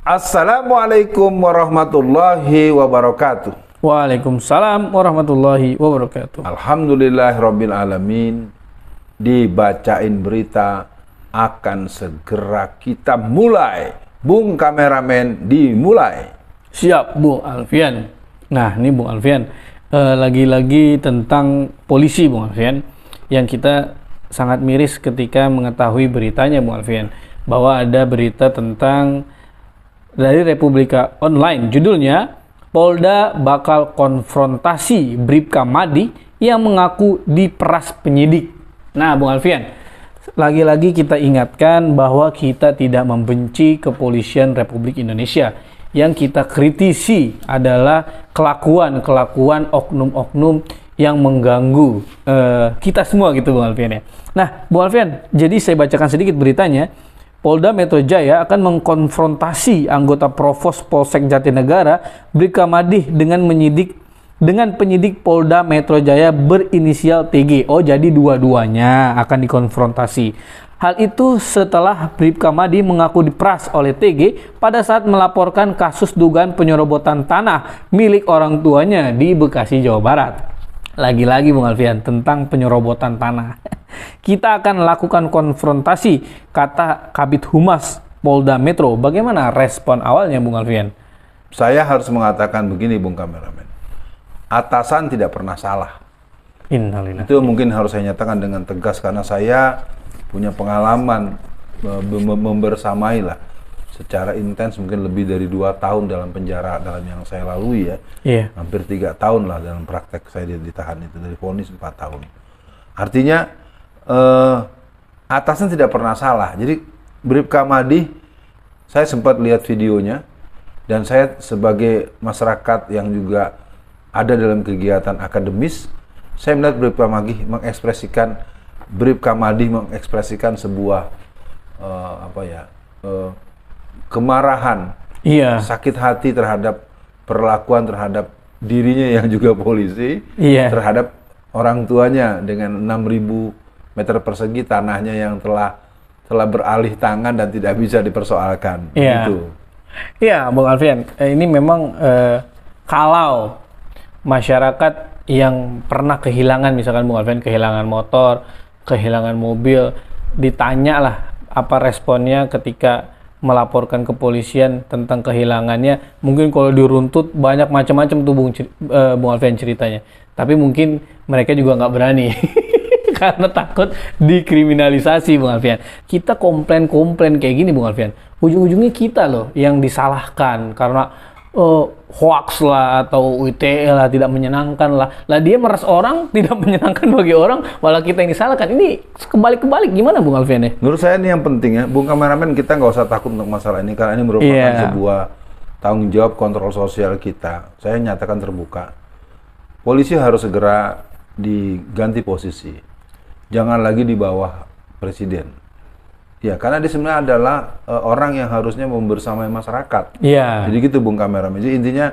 Assalamualaikum warahmatullahi wabarakatuh. Waalaikumsalam warahmatullahi wabarakatuh. Alhamdulillahirabbil alamin. Dibacain berita akan segera kita mulai. Bung kameramen, dimulai. Siap, Bung Alfian. Nah, ini Bung Alfian, lagi-lagi tentang polisi, Bung Alfian, yang kita sangat miris ketika mengetahui beritanya, Bung Alfian, bahwa ada berita tentang dari Republika Online, judulnya Polda bakal konfrontasi Bribka Madi yang mengaku diperas penyidik. Nah, Bung Alfian, lagi-lagi kita ingatkan bahwa kita tidak membenci kepolisian Republik Indonesia. Yang kita kritisi adalah kelakuan oknum-oknum yang mengganggu kita semua gitu, Bung Alfian ya. Nah, Bung Alfian, jadi saya bacakan sedikit beritanya. Polda Metro Jaya akan mengkonfrontasi anggota Provos Polsek Jatinegara Bribka Madi dengan penyidik Polda Metro Jaya berinisial TG. Oh, jadi dua-duanya akan dikonfrontasi. Hal itu setelah Bribka Madi mengaku diperas oleh TG pada saat melaporkan kasus dugaan penyerobotan tanah milik orang tuanya di Bekasi, Jawa Barat. Lagi-lagi Bung Alfian tentang penyerobotan tanah. Kita akan lakukan konfrontasi, kata Kabid Humas Polda Metro. Bagaimana respon awalnya, Bung Alfian? Saya harus mengatakan begini, Bung kameramen. Atasan tidak pernah salah. Innalillah. Itu mungkin harus saya nyatakan dengan tegas karena saya punya pengalaman membersamai lah secara intens mungkin lebih dari 2 tahun dalam penjara dalam yang saya lalui ya. Iya. Hampir 3 tahun lah dalam praktek saya ditahan itu, dari vonis 4 tahun. Artinya atasan tidak pernah salah. Jadi Bribka Madi, saya sempat lihat videonya dan saya sebagai masyarakat yang juga ada dalam kegiatan akademis, saya melihat Bribka Madi mengekspresikan sebuah kemarahan, iya, sakit hati terhadap perlakuan terhadap dirinya yang juga polisi, iya, terhadap orang tuanya dengan 6.000 meter persegi tanahnya yang telah beralih tangan dan tidak bisa dipersoalkan. Iya. Gitu. Iya, Bung Alfian, ini memang kalau masyarakat yang pernah kehilangan, misalkan Bung Alfian kehilangan motor, kehilangan mobil, ditanya lah apa responnya ketika melaporkan kepolisian tentang kehilangannya. Mungkin kalau diruntut banyak macam-macam tuh Bung Alfian ceritanya. Tapi mungkin mereka juga nggak berani karena takut dikriminalisasi, Bung Alfian. Kita komplain kayak gini, Bung Alfian, ujung-ujungnya kita loh yang disalahkan karena hoax lah atau UITE lah, tidak menyenangkan lah. Lah dia meres orang, tidak menyenangkan bagi orang, malah kita yang disalahkan. Ini kebalik-kebalik, gimana Bung Alfian ya? Menurut saya ini yang penting ya, Bung kameramen, kita nggak usah takut untuk masalah ini karena ini merupakan sebuah tanggung jawab kontrol sosial kita. Saya nyatakan terbuka. Polisi harus segera diganti posisi. Jangan lagi di bawah presiden. Ya, karena dia sebenarnya adalah orang yang harusnya membersamai masyarakat. Iya. Jadi gitu Bung kameramen. Jadi intinya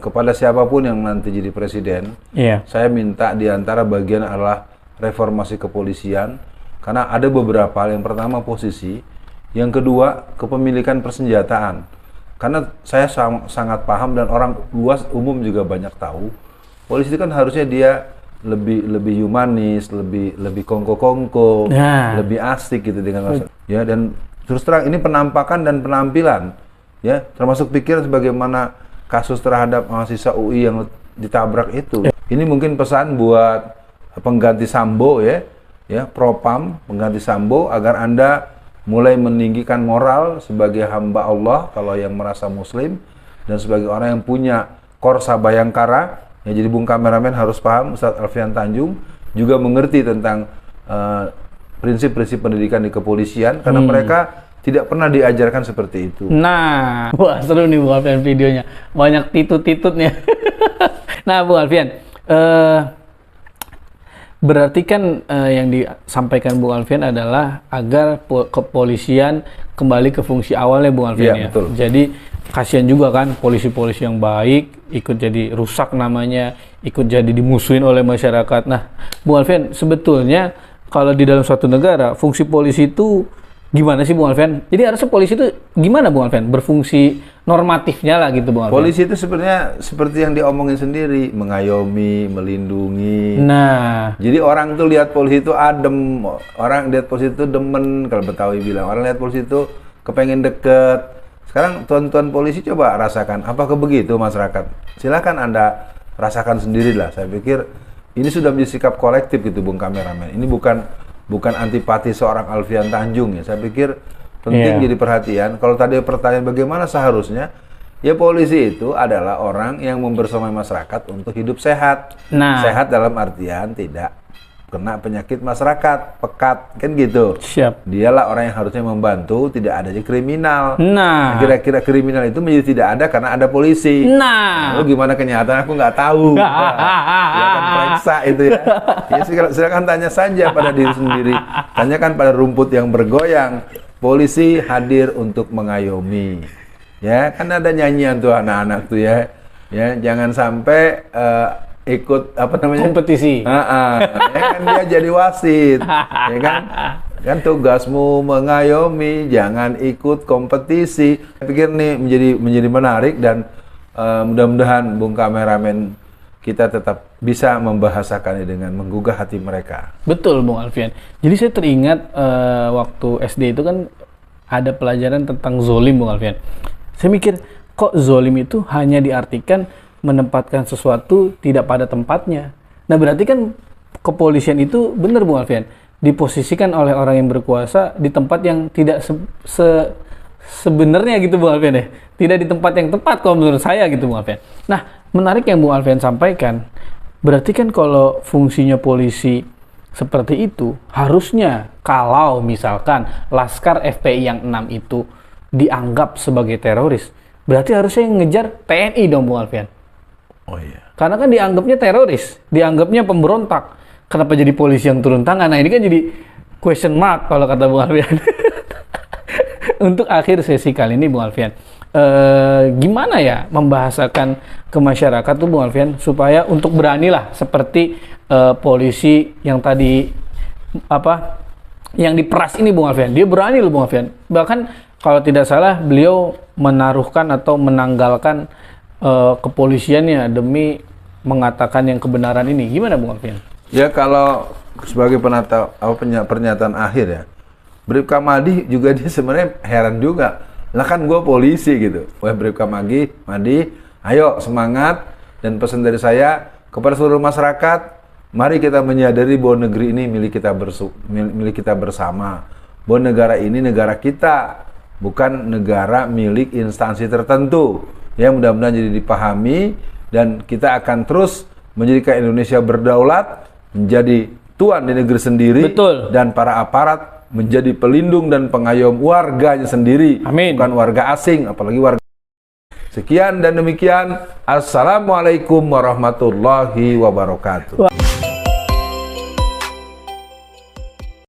kepada siapapun yang nanti jadi presiden, saya minta diantara bagian adalah reformasi kepolisian. Karena ada beberapa hal. Yang pertama posisi, yang kedua kepemilikan persenjataan. Karena saya sangat paham dan orang luas umum juga banyak tahu. Polisi itu kan harusnya dia lebih humanis, lebih kongko-kongko, lebih asik gitu dengan masyarakat. Ya, dan terus terang ini penampakan dan penampilan, ya, termasuk pikiran sebagaimana kasus terhadap mahasiswa UI yang ditabrak itu. Ini mungkin pesan buat pengganti Sambo ya, Propam pengganti Sambo, agar Anda mulai meninggikan moral sebagai hamba Allah kalau yang merasa muslim, dan sebagai orang yang punya korsa bayangkara. Ya, jadi Bung kameramen harus paham, Ustadz Alfian Tanjung juga mengerti tentang prinsip-prinsip pendidikan di kepolisian karena mereka tidak pernah diajarkan seperti itu. Nah, wah seru nih Bung Alfian videonya, banyak titut-titutnya. Nah, Bung Alfian, berarti kan yang disampaikan Bung Alfian adalah agar kepolisian kembali ke fungsi awalnya, Bung Alfian ya. Betul. Jadi kasihan juga kan polisi-polisi yang baik ikut jadi rusak namanya, ikut jadi dimusuhin oleh masyarakat. Nah, Bung Alfian, sebetulnya kalau di dalam suatu negara fungsi polisi itu Gimana sih Bung Alfian? Jadi harusnya polisi itu gimana Bung Alfian? Berfungsi normatifnya lah gitu Bung Alfian. Polisi itu sebenarnya seperti yang diomongin sendiri, mengayomi, melindungi. Nah, jadi orang tuh lihat polisi itu adem, orang lihat polisi itu demen, kalau Betawi bilang. Orang lihat polisi itu kepengen deket. Sekarang tuan-tuan polisi coba rasakan, apakah begitu masyarakat? Silakan Anda rasakan sendirilah. Saya pikir ini sudah menjadi sikap kolektif gitu Bung kameramen. Ini bukan antipati seorang Alfian Tanjung ya. Saya pikir penting jadi perhatian. Kalau tadi pertanyaan bagaimana seharusnya, ya polisi itu adalah orang yang membersamai masyarakat untuk hidup sehat. Nah, sehat dalam artian tidak kena penyakit masyarakat, pekat, kan gitu. Siap. Dialah orang yang harusnya membantu, tidak adanya kriminal. Nah, kira-kira kriminal itu menjadi tidak ada karena ada polisi. Nah, lalu gimana kenyataan aku nggak tahu. Silakan periksa itu ya. Ya silakan tanya saja pada diri sendiri. Tanyakan pada rumput yang bergoyang. Polisi hadir untuk mengayomi. Ya, kan ada nyanyian tuh anak-anak tuh ya. Ya, jangan sampai ikut apa namanya kompetisi. Ya kan dia jadi wasit, ya kan? Kan tugasmu mengayomi, jangan ikut kompetisi. Saya pikir nih menjadi menarik dan mudah-mudahan Bung kameramen kita tetap bisa membahasakannya dengan menggugah hati mereka. Betul Bung Alfian. Jadi saya teringat waktu SD itu kan ada pelajaran tentang zolim Bung Alfian. Saya mikir kok zolim itu hanya diartikan menempatkan sesuatu tidak pada tempatnya. Nah berarti kan kepolisian itu benar Bung Alfian, diposisikan oleh orang yang berkuasa di tempat yang tidak sebenarnya gitu Bung Alfian ya. Tidak di tempat yang tepat kalau menurut saya gitu Bung Alfian. Nah menarik yang Bung Alfian sampaikan, berarti kan kalau fungsinya polisi seperti itu, harusnya kalau misalkan Laskar FPI yang 6 itu dianggap sebagai teroris, berarti harusnya yang ngejar TNI dong Bung Alfian. Oh iya. Karena kan dianggapnya teroris, dianggapnya pemberontak. Kenapa jadi polisi yang turun tangan? Nah ini kan jadi question mark kalau kata Bung Alfian. Untuk akhir sesi kali ini Bung Alfian, gimana ya membahasakan ke masyarakat tuh Bung Alfian supaya untuk beranilah seperti polisi yang tadi yang diperas ini Bung Alfian. Dia berani loh Bung Alfian. Bahkan kalau tidak salah beliau menaruhkan atau menanggalkan kepolisiannya demi mengatakan yang kebenaran ini. Gimana Bung Alfian? Ya kalau sebagai pernyataan akhir ya, Bribka Madi juga dia sebenarnya heran juga. Lah kan gue polisi gitu. Wah Bribka Madi, ayo semangat, dan pesan dari saya kepada seluruh masyarakat, mari kita menyadari bahwa negeri ini milik kita bersama. Bahwa negara ini negara kita, bukan negara milik instansi tertentu. Ya mudah-mudahan jadi dipahami, dan kita akan terus menjadikan Indonesia berdaulat, menjadi tuan di negeri sendiri. Betul. Dan para aparat menjadi pelindung dan pengayom warganya sendiri. Amin. Bukan warga asing, apalagi warga. Sekian dan demikian. Assalamualaikum warahmatullahi wabarakatuh.